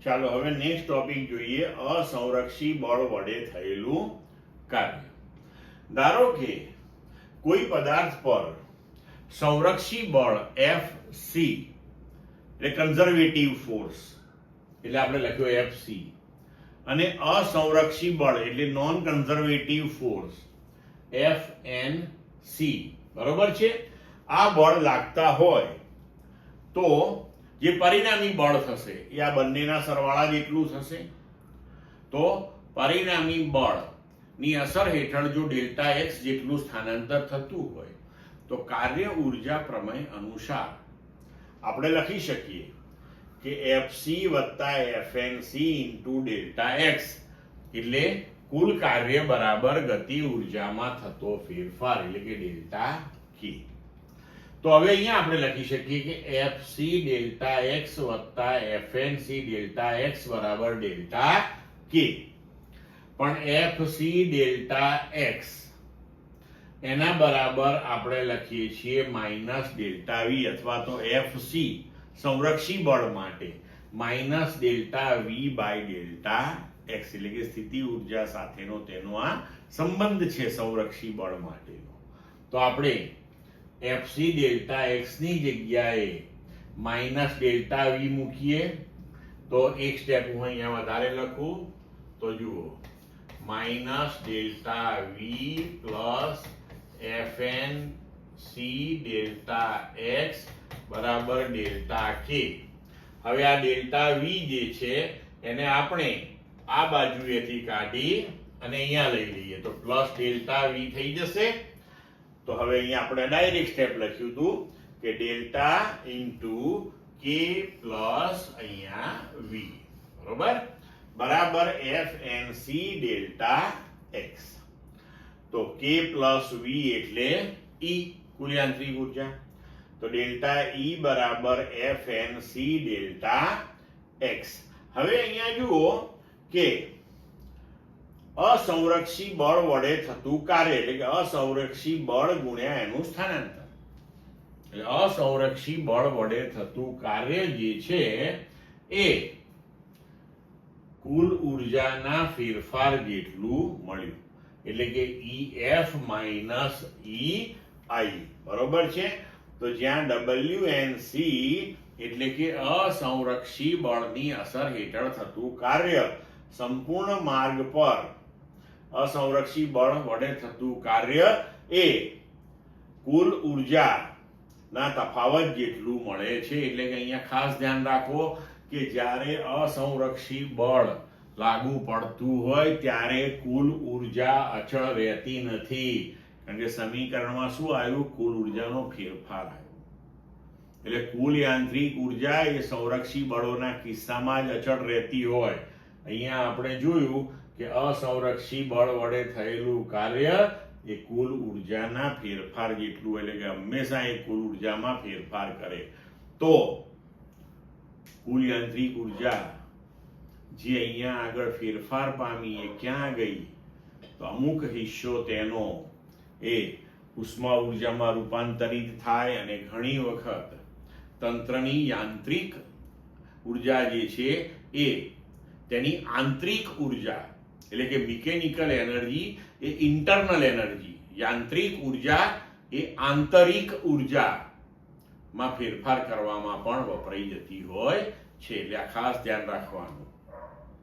ચાલો હવે next topic જોઈએ, અસંરક્ષી બળ વડે થયેલું કાર્ય. ધારો કે કોઈ પદાર્થ પર સંરક્ષી બળ Fc એટલે કન્ઝર્વેટિવ ફોર્સ એટલે આપણે લખ્યો Fc અને અસંરક્ષી બળ એટલે નોન કન્ઝર્વેટિવ ફોર્સ Fnc, બરોબર છે. આ બળ લાગતા હોય તો જે પરિણામી બળ થશે એ આ બંનેના સરવાળા જેટલું થશે. તો પરિણામી બળની અસર હેઠળ જો ડેલ્ટા એક્સ જેટલું સ્થાનાંતર થતું હોય તો કાર્ય ઉર્જા પ્રમેય અનુસાર આપણે લખી શકીએ કે Fc વત્તા Fnc ઇન્ટુ ડેલ્ટા એક્સ એટલે કુલ કાર્ય બરાબર ગતિ ઉર્જામાં થતો ફેરફાર એટલે કે ડેલ્ટા કે. તો હવે અહીંયા આપણે લખી શકીએ કે Fc ડેલ્ટા એક્સ વત્તા Fnc ડેલ્ટા એક્સ બરાબર ડેલ્ટા કે. પણ Fc ડેલ્ટા એક્સ એના બરાબર આપણે લખીએ છીએ માઇનસ ડેલ્ટા વી અથવા તો Fc સંરક્ષી બળ માટે minus delta V by delta X એટલે કે સ્થિતિ ઉર્જા સાથેનો તેનો આ સંબંધ છે સંરક્ષી બળ માટેનો. તો આપણે Fc ડેલ્ટા એક્સ ની જગ્યાએ માઇનસ ડેલ્ટા વી મૂકીએ તો એક સ્ટેપ હું અહીંયા વધારે લખું તો જુઓ minus delta V plus Fnc delta X બરાબર ડેલ્ટા કે. હવે આ ડેલ્ટા વી જે છે એને આપણે આ બાજુએથી કાઢી અને અહીંયા લઈ લઈએ તો પ્લસ ડેલ્ટા વી થઈ જશે. તો હવે અહીંયા આપણે ડાયરેક્ટ સ્ટેપ લખ્યું હતું કે ડેલ્ટા ઇન્ટુ કે પ્લસ અહીંયા વી, બરોબર, બરાબર Fnc ડેલ્ટા એક્સ. તો કે પ્લસ વી એટલે ઈ કુલ યાંત્રિક ઉર્જા. તો ડેલ્ટા ઈ બરાબર Fnc ડેલ્ટા એક્સ. હવે અહીંયા જુઓ કે અસંરક્ષી બળ વડે થતું કાર્ય એટલે કે અસંરક્ષી બળ ગુણ્યા એનું સ્થાનાંતર એટલે અસંરક્ષી બળ વડે થતું કાર્ય જે છે એ કુલ ઉર્જાના ફેરફાર જેટલું મળ્યું એટલે કે EF માઇનસ EI, બરોબર છે. તો જ્યાં Wnc એટલે કે અસંરક્ષી બળની અસર હેઠળ થતું કાર્ય સંપૂર્ણ માર્ગ પર અસંરક્ષી બળ વડે થતું કાર્ય એ કુલ ઉર્જાના તફાવત જેટલું મળે છે. એટલે કે અહીંયા ખાસ ધ્યાન રાખો કે જ્યારે અસંરક્ષી બળ લાગુ પડતું હોય ત્યારે કુલ ઉર્જા અચળ રહેતી નથી, કારણ કે સમીકરણમાં શું આવ્યું, કુલ ઉર્જાનો ફેરફાર આવ્યો. એટલે કુલ યાંત્રિક ઉર્જા એ સંરક્ષી બળોના કિસ્સામાં જ અચળ રહેતી હોય. અહીંયા આપણે જોયું કે અસંરક્ષી બળ વડે થયેલું કાર્ય એ કુલ ઉર્જાના ફેરફાર જેટલું એટલે કે હંમેશા એ કુલ ઉર્જામાં ફેરફાર કરે. તો કુલ યાંત્રિક ઉર્જા જે અહીંયા આગળ ફેરફાર પામી એ ક્યાં ગઈ, તો અમુક હિસ્સો તેનો એ ઉષ્મા ઉર્જામાં રૂપાંતરિત થાય અને ઘણી વખત તંત્રની યાંત્રિક ઉર્જા જે છે એ તેની આંતરિક ઉર્જા એટલે કે મિકેનિકલ એનર્જી એ ઇન્ટરનલ એનર્જી, યાંત્રિક ઉર્જા એ આંતરિક ઉર્જામાં ફેરફાર કરવામાં પણ વપરાઈ જતી હોય છે. એટલે આ ખાસ ધ્યાન રાખવાનું.